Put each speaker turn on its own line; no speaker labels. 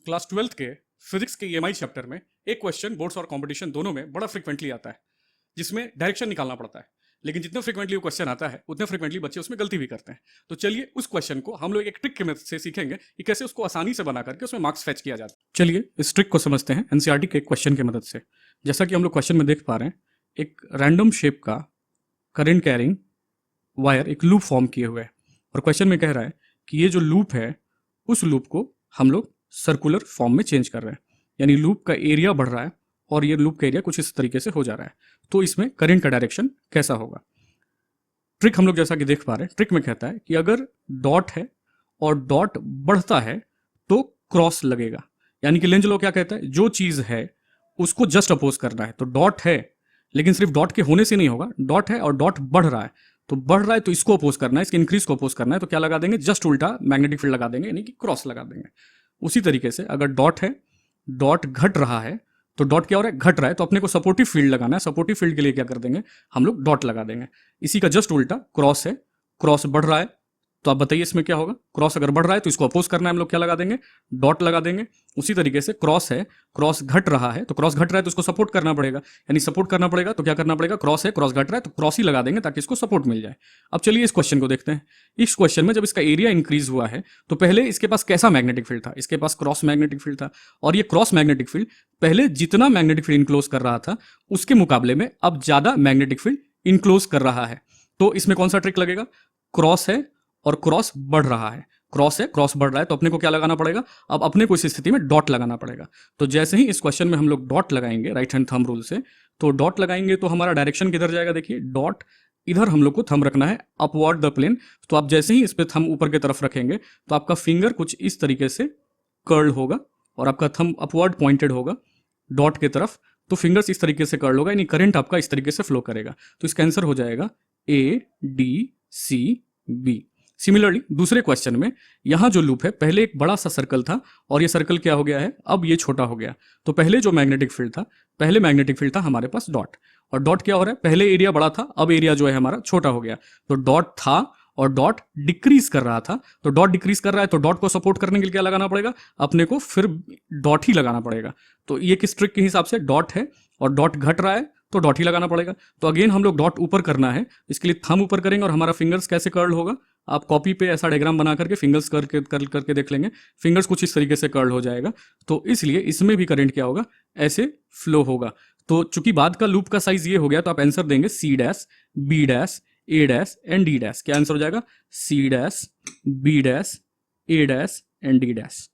Class 12th के physics के EMI chapter में एक क्वेश्चन बोर्ड्स और कंपटीशन दोनों में बड़ा फ्रीक्वेंटली आता है, जिसमें डायरेक्शन निकालना पड़ता है। लेकिन जितना फ्रीक्वेंटली वो क्वेश्चन आता है उतने फ्रीक्वेंटली बच्चे उसमें गलती भी करते हैं। तो चलिए उस क्वेश्चन को हम लोग एक ट्रिक की मदद से सीखेंगे कि कैसे उसको आसानी से बना करके उसमें मार्क्स फेच किया जाता है। चलिए इस ट्रिक को समझते हैं एनसीईआरटी के क्वेश्चन की मदद से। जैसा कि हम लोग क्वेश्चन में देख पा रहे हैं, एक रैंडम शेप का करंट कैरिंग वायर एक लूप फॉर्म किए हुए है और क्वेश्चन में कह रहा है कि ये जो लूप है उस लूप को हम लोग सर्कुलर फॉर्म में चेंज कर रहे हैं, यानी लूप का एरिया बढ़ रहा है और ये लूप का एरिया कुछ इस तरीके से हो जा रहा है। तो इसमें करंट का डायरेक्शन कैसा होगा? ट्रिक हम लोग जैसा कि देख पा रहे हैं, ट्रिक में कहता है कि अगर डॉट है और डॉट बढ़ता है तो क्रॉस लगेगा। यानी कि लेंज लॉ क्या कहता है, जो चीज है उसको जस्ट अपोज करना है। तो डॉट है लेकिन सिर्फ डॉट के होने से नहीं होगा, डॉट है और डॉट बढ़ रहा है तो बढ़ रहा है तो इसको अपोज करना है, इसके इंक्रीज को अपोज करना है। तो क्या लगा देंगे, जस्ट उल्टा मैग्नेटिक फील्ड लगा देंगे, यानी कि क्रॉस लगा देंगे। उसी तरीके से अगर डॉट है, डॉट घट रहा है तो डॉट क्या हो रहा है, घट रहा है, तो अपने को सपोर्टिव फील्ड लगाना है। सपोर्टिव फील्ड के लिए क्या कर देंगे, हम लोग डॉट लगा देंगे। इसी का जस्ट उल्टा क्रॉस है, क्रॉस बढ़ रहा है तो आप बताइए इसमें क्या होगा। क्रॉस अगर बढ़ रहा है तो इसको अपोज करना है, हम लोग क्या लगा देंगे, डॉट लगा देंगे। उसी तरीके से क्रॉस है, क्रॉस घट रहा है तो क्रॉस घट रहा है तो उसको सपोर्ट करना पड़ेगा, यानी सपोर्ट करना पड़ेगा तो क्या करना पड़ेगा, क्रॉस है, क्रॉस घट रहा है तो क्रॉस ही लगा देंगे ताकि इसको सपोर्ट मिल जाए। अब चलिए इस क्वेश्चन को देखते हैं। इस क्वेश्चन में जब इसका एरिया इंक्रीज हुआ है तो पहले इसके पास कैसा मैग्नेटिक फील्ड था, इसके पास क्रॉस मैग्नेटिक फील्ड था। और ये क्रॉस मैग्नेटिक फील्ड पहले जितना मैग्नेटिक फील्ड इनक्लोज कर रहा था उसके मुकाबले में अब ज्यादा मैग्नेटिक फील्ड इनक्लोज कर रहा है। तो इसमें कौन सा ट्रिक लगेगा, क्रॉस है और क्रॉस बढ़ रहा है, क्रॉस है, क्रॉस बढ़ रहा है तो अपने को क्या लगाना पड़ेगा, अब अपने को इस स्थिति में डॉट लगाना पड़ेगा। तो जैसे ही इस क्वेश्चन में हम लोग डॉट लगाएंगे राइट हैंड थंब रूल से, तो डॉट लगाएंगे तो हमारा डायरेक्शन किधर जाएगा, देखिए डॉट इधर हम लोग को थंब रखना है अपवर्ड द प्लेन। तो आप जैसे ही इस पे थंब ऊपर की तरफ रखेंगे तो आपका फिंगर कुछ इस तरीके से कर्ल होगा और आपका थंब अपवर्ड पॉइंटेड होगा डॉट की तरफ, तो फिंगर्स इस तरीके से कर्ल होगा, यानी करंट आपका इस तरीके से फ्लो करेगा। तो इसका आंसर हो जाएगा ADCB। सिमिलरली दूसरे क्वेश्चन में यहां जो लूप है, पहले एक बड़ा सा सर्कल था और ये सर्कल क्या हो गया है, अब ये छोटा हो गया। तो पहले जो मैग्नेटिक फील्ड था, पहले मैग्नेटिक फील्ड था हमारे पास डॉट, और डॉट क्या हो रहा है, पहले एरिया बड़ा था अब एरिया जो है हमारा छोटा हो गया। तो डॉट था और डॉट डिक्रीज कर रहा था, तो डॉट डिक्रीज कर रहा है तो डॉट को सपोर्ट करने के लिए क्या लगाना पड़ेगा, अपने को फिर डॉट ही लगाना पड़ेगा। तो ये किस ट्रिक के हिसाब से, डॉट है और डॉट घट रहा है तो डॉट ही लगाना पड़ेगा। तो अगेन हम लोग डॉट ऊपर करना है, इसके लिए थंब ऊपर करेंगे और हमारा फिंगर्स कैसे कर्ल होगा, आप कॉपी पे ऐसा डायग्राम बना करके फिंगर्स करके देख लेंगे, फिंगर्स कुछ इस तरीके से कर्ल हो जाएगा। तो इसलिए इसमें भी करंट क्या होगा, ऐसे फ्लो होगा। तो चूंकि बाद का लूप का साइज ये हो गया तो आप आंसर देंगे C dash, B dash, A dash and D dash. क्या आंसर हो जाएगा, C dash, B dash, A dash and D dash.